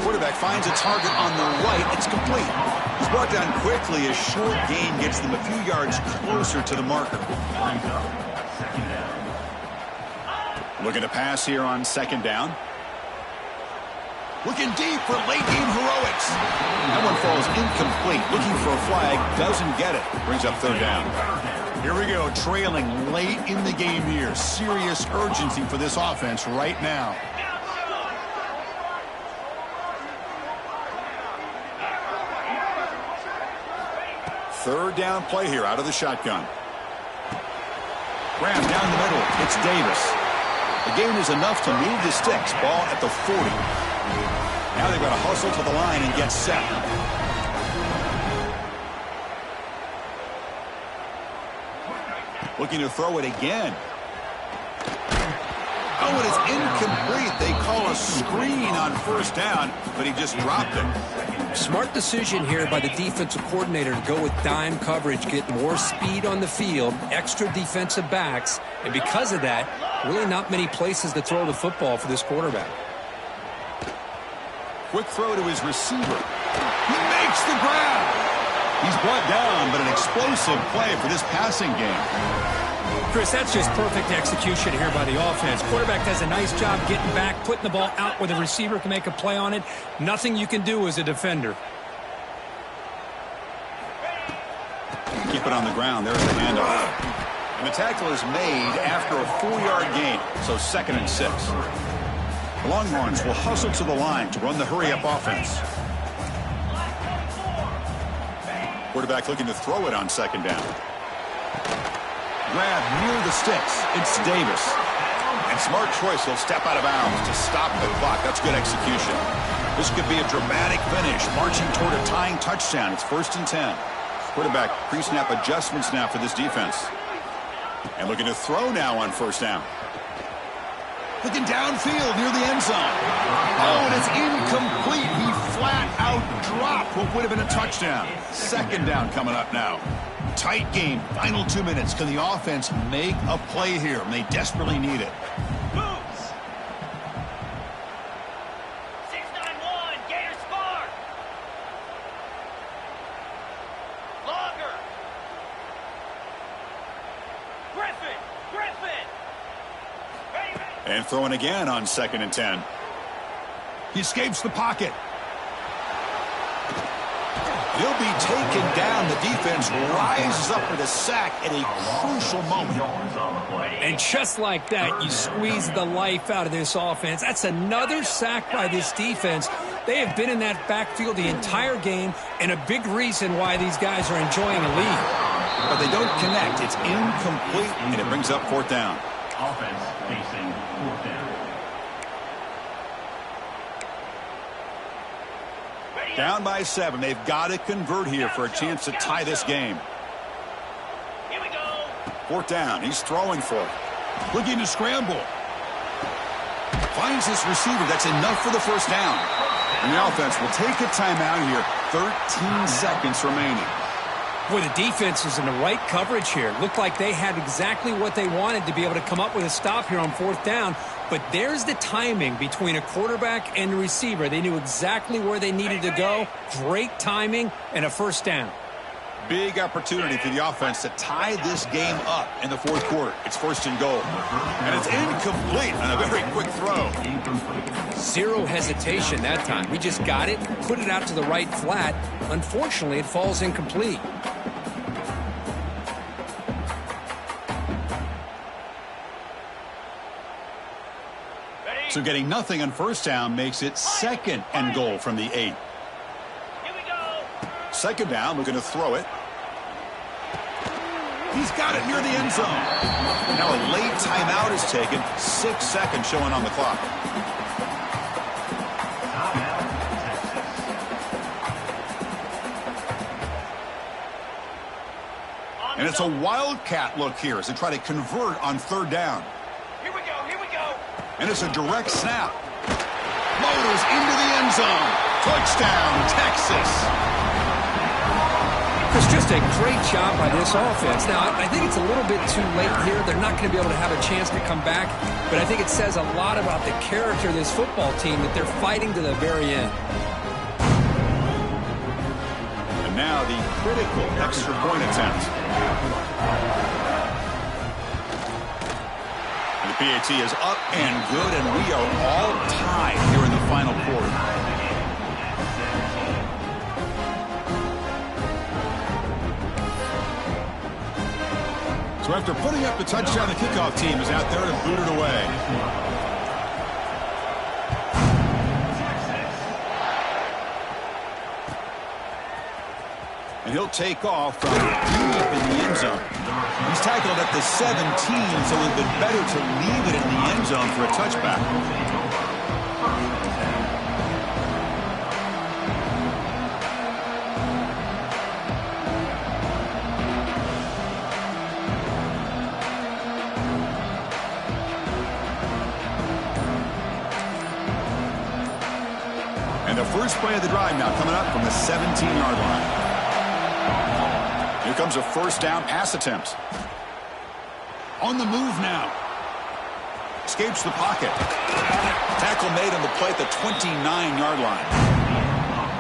Quarterback finds a target on the right. It's complete. He's brought down quickly. A short gain gets them a few yards closer to the marker. Looking to pass here on 2nd down. Looking deep for late game heroics. That one falls incomplete. Looking for a flag. Doesn't get it. Brings up 3rd down. Here we go. Trailing late in the game here. Serious urgency for this offense right now. Third down play here out of the shotgun. Graham down the middle. It's Davis. The gain is enough to move the sticks. Ball at the 40. Now they've got to hustle to the line and get set. Looking to throw it again. Oh, it is incomplete. They call a screen on 1st down, but he just dropped it. Smart decision here by the defensive coordinator to go with dime coverage, get more speed on the field, extra defensive backs, and because of that, really not many places to throw the football for this quarterback. Quick throw to his receiver. He makes the grab. He's brought down, but an explosive play for this passing game. Chris, that's just perfect execution here by the offense. Quarterback does a nice job getting back, putting the ball out where the receiver can make a play on it. Nothing you can do as a defender. Keep it on the ground. There's the handoff. The tackle is made after a 4-yard gain, so 2nd and 6. The Longhorns will hustle to the line to run the hurry-up offense. Quarterback looking to throw it on 2nd down. Grab near the sticks. It's Davis. And smart choice, he'll step out of bounds to stop the clock. That's good execution. This could be a dramatic finish, marching toward a tying touchdown. It's 1st and 10. Quarterback pre-snap adjustments now for this defense. And looking to throw now on 1st down. Looking downfield near the end zone. Oh, and it's incomplete. He flat out dropped what would have been a touchdown. 2nd down coming up now. Tight game, final 2 minutes. Can the offense make a play here? And they desperately need it. Moves. 691, Gator Spark. Longer. Griffin. Ready. And throwing again on 2nd and 10. He escapes the pocket. He'll be taken down. The defense rises up with a sack at a crucial moment. And just like that, you squeeze the life out of this offense. That's another sack by this defense. They have been in that backfield the entire game, and a big reason why these guys are enjoying a lead. But they don't connect. It's incomplete, and it brings up 4th down. Offense facing 4th down. Down by 7. They've got to convert here for a chance to tie this game. Here we go. 4th down. He's throwing for it. Looking to scramble. Finds this receiver. That's enough for the 1st down. And the offense will take a timeout here. 13 seconds remaining. Boy, the defense is in the right coverage here. Looked like they had exactly what they wanted to be able to come up with a stop here on 4th down. But there's the timing between a quarterback and the receiver. They knew exactly where they needed to go. Great timing and a 1st down. Big opportunity for the offense to tie this game up in the 4th quarter. It's 1st and goal. And it's incomplete on a very quick throw. Zero hesitation that time. We just got it, put it out to the right flat. Unfortunately, it falls incomplete. So getting nothing on 1st down makes it 2nd and goal from the 8. Here we go. 2nd down, looking to throw it. He's got it near the end zone. Now a late timeout is taken. 6 seconds showing on the clock. And it's a wildcat look here as they try to convert on 3rd down. Here we go. And it's a direct snap. Motors into the end zone. Touchdown, Texas. It's just a great job by this offense. Now, I think it's a little bit too late here. They're not going to be able to have a chance to come back. But I think it says a lot about the character of this football team that they're fighting to the very end. And now the critical extra point attempt. And the PAT is up and good, and we are all tied here in the final quarter. So after putting up the touchdown, the kickoff team is out there and booted away. And he'll take off from deep in the end zone. He's tackled at the 17, so it would have been better to leave it in the end zone for a touchback. And the first play of the drive now coming up from the 17-yard line. Here comes a first down pass attempt. On the move now. Escapes the pocket. Tackle made on the play at the 29-yard line.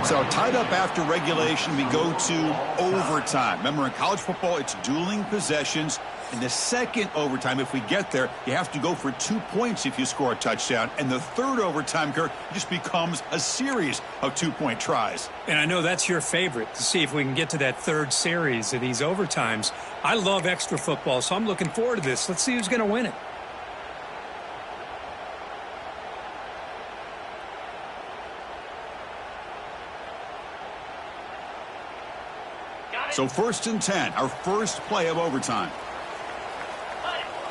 So tied up after regulation, we go to overtime. Remember, in college football, it's dueling possessions. In the second overtime, if we get there, you have to go for 2 points if you score a touchdown. And the third overtime, Kirk, just becomes a series of 2-point tries. And I know that's your favorite, to see if we can get to that third series of these overtimes. I love extra football, so I'm looking forward to this. Let's see who's going to win it. So 1st and 10, our first play of overtime.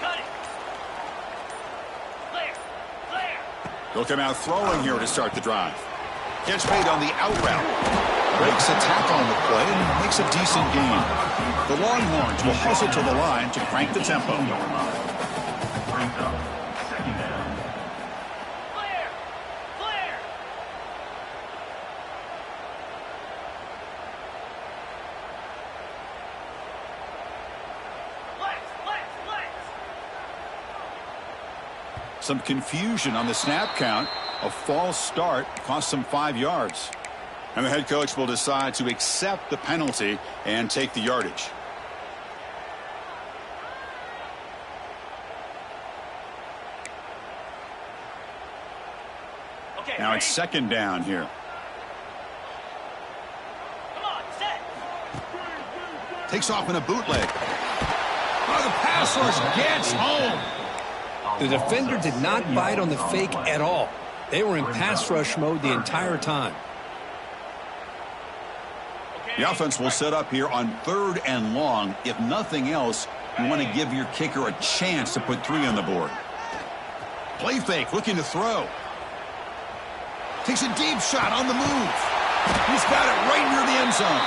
Cut it. Clear. He'll come out throwing here to start the drive. Gets made on the out route. Breaks a tackle on the play and makes a decent gain. The Longhorns will hustle to the line to crank the tempo. Brings up second down. Clear. Flex. Some confusion on the snap count. A false start cost them 5 yards. And the head coach will decide to accept the penalty and take the yardage. Okay. Now it's ready? 2nd down here. Come on, set. Takes off in a bootleg. Oh, the pass rush gets home. The defender did not bite on the fake at all. They were in pass rush mode the entire time. The offense will set up here on 3rd and long. If nothing else, you want to give your kicker a chance to put 3 on the board. Play fake, looking to throw. Takes a deep shot on the move. He's got it right near the end zone.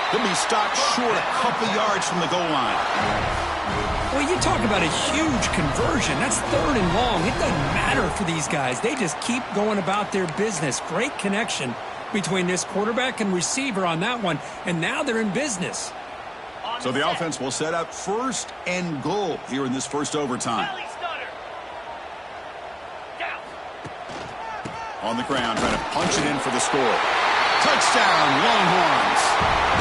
He'll be stopped short a couple yards from the goal line. Well, you talk about a huge conversion. That's 3rd and long. It doesn't matter for these guys. They just keep going about their business. Great connection between this quarterback and receiver on that one, and now they're in business. So the offense will set up 1st and goal here in this first overtime. Belly stunner. Down. On the ground, trying to punch it in for the score. Touchdown, Longhorns.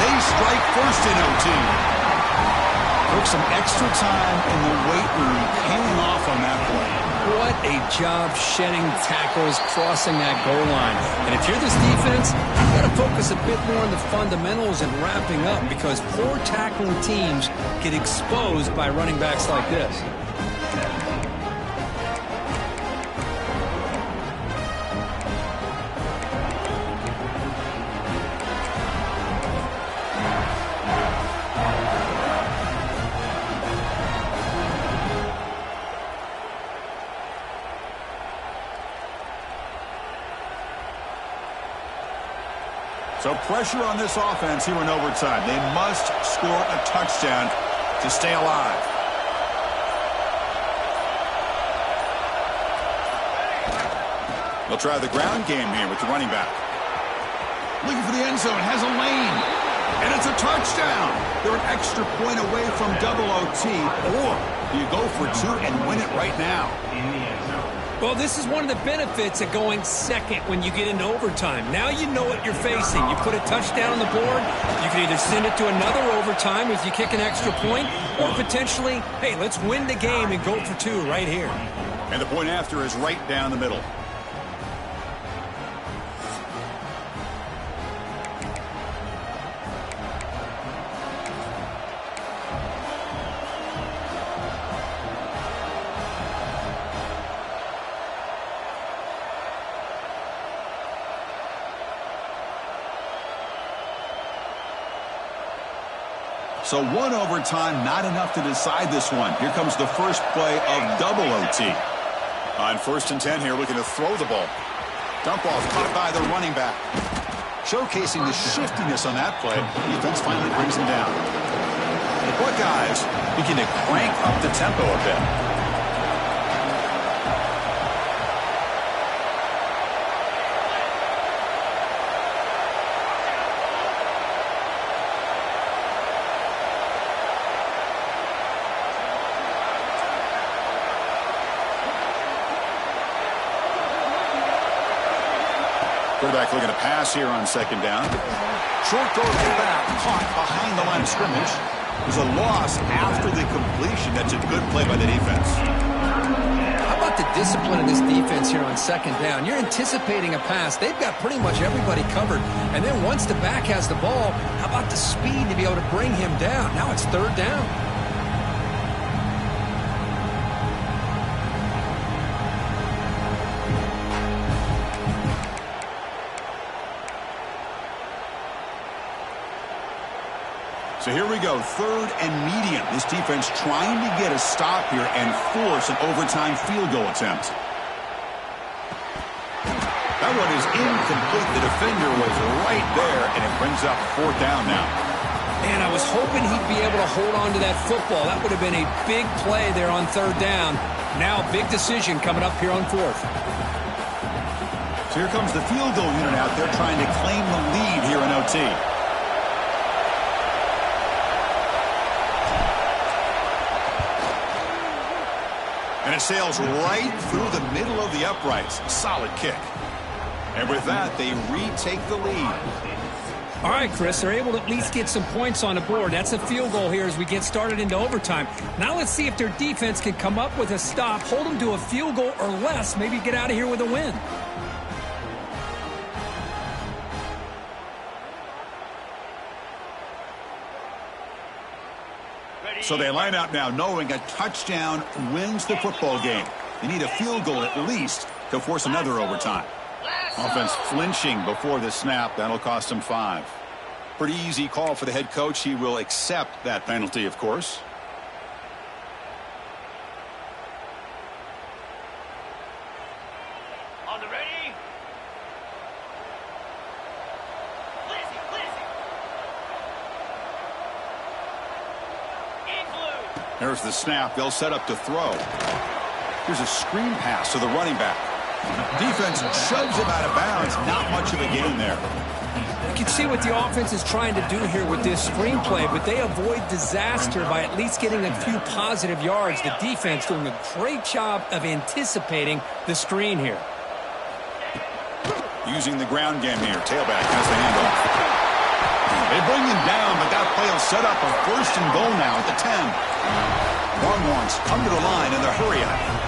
They strike first in OT. Took some extra time in the weight room paying off on that play. What a job shedding tackles, crossing that goal line. And if you're this defense, you've got to focus a bit more on the fundamentals and wrapping up, because poor tackling teams get exposed by running backs like this. So pressure on this offense here in overtime. They must score a touchdown to stay alive. They'll try the ground game here with the running back. Looking for the end zone, has a lane, and it's a touchdown. They're an extra point away from double OT, or you go for 2 and win it right now. In the end zone. Well, this is one of the benefits of going second when you get into overtime. Now you know what you're facing. You put a touchdown on the board, you can either send it to another overtime if you kick an extra point, or potentially, hey, let's win the game and go for 2 right here. And the point after is right down the middle. So 1 overtime, not enough to decide this one. Here comes the first play of double OT. On 1st and 10 here, looking to throw the ball. Dump off, caught by the running back. Showcasing the shiftiness on that play. Defense finally brings him down. The Buckeyes begin to crank up the tempo a bit. Quarterback looking to pass here on second down. Short throw to the back, caught behind the line of scrimmage. There's a loss after the completion. That's a good play by the defense. How about the discipline of this defense here on second down? You're anticipating a pass. They've got pretty much everybody covered. And then once the back has the ball, how about the speed to be able to bring him down? Now it's third down. So here we go, third and medium. This defense trying to get a stop here and force an overtime field goal attempt. That one is incomplete. The defender was right there, and it brings up fourth down now. Man, I was hoping he'd be able to hold on to that football. That would have been a big play there on third down. Now, big decision coming up here on fourth. So here comes the field goal unit out there trying to claim the lead here in OT. And it sails right through the middle of the uprights. Solid kick. And with that, they retake the lead. All right, Chris, they're able to at least get some points on the board. That's a field goal here as we get started into overtime. Now let's see if their defense can come up with a stop, hold them to a field goal or less, maybe get out of here with a win. So they line out now knowing a touchdown wins the football game. They need a field goal at least to force another overtime. Offense flinching before the snap. That'll cost them 5. Pretty easy call for the head coach. He will accept that penalty, of course. On the ready. Blizzy. In blue. There's the snap. They'll set up to throw. Here's a screen pass to the running back. Defense shoves him out of bounds. Not much of a gain there. You can see what the offense is trying to do here with this screenplay, but they avoid disaster by at least getting a few positive yards. The defense doing a great job of anticipating the screen here. Using the ground game here. Tailback has the handoff. They bring him down, but that play will set up a first and goal now at the 10. Longhorns come to the line in the hurry-up.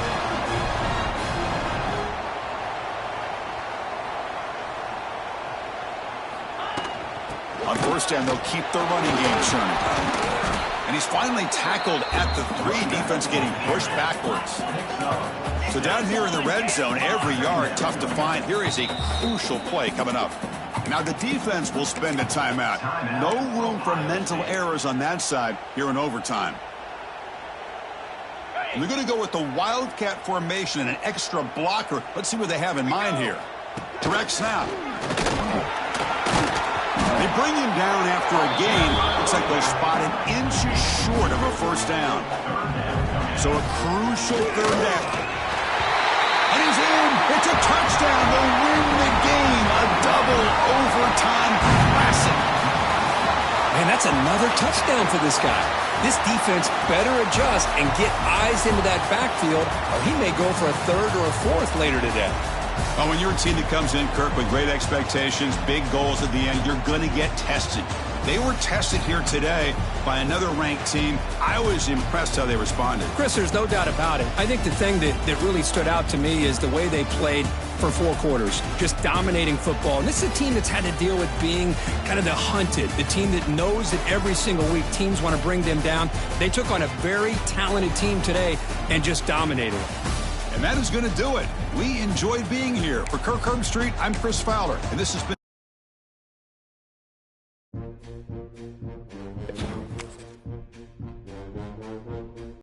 On first down, they'll keep the running game churning. And he's finally tackled at the 3. Defense getting pushed backwards. So down here in the red zone, every yard tough to find. Here is a crucial play coming up. Now the defense will spend a timeout. No room for mental errors on that side here in overtime. And they're going to go with the Wildcat formation and an extra blocker. Let's see what they have in mind here. Direct snap. They bring him down after a gain. Looks like they'll spot him inches short of a first down. So a crucial third down. And he's in. It's a touchdown. They'll win the game. A double overtime classic. Man, that's another touchdown for this guy. This defense better adjust and get eyes into that backfield, or he may go for a third or a fourth later today. Oh, when you're a team that comes in, Kirk, with great expectations, big goals at the end, you're going to get tested. They were tested here today by another ranked team. I was impressed how they responded. Chris, there's no doubt about it. I think the thing that really stood out to me is the way they played for 4 quarters, just dominating football. And this is a team that's had to deal with being kind of the hunted, the team that knows that every single week teams want to bring them down. They took on a very talented team today and just dominated. And that is going to do it. We enjoyed being here. For Kirk Herbstreit, I'm Chris Fowler, and this has been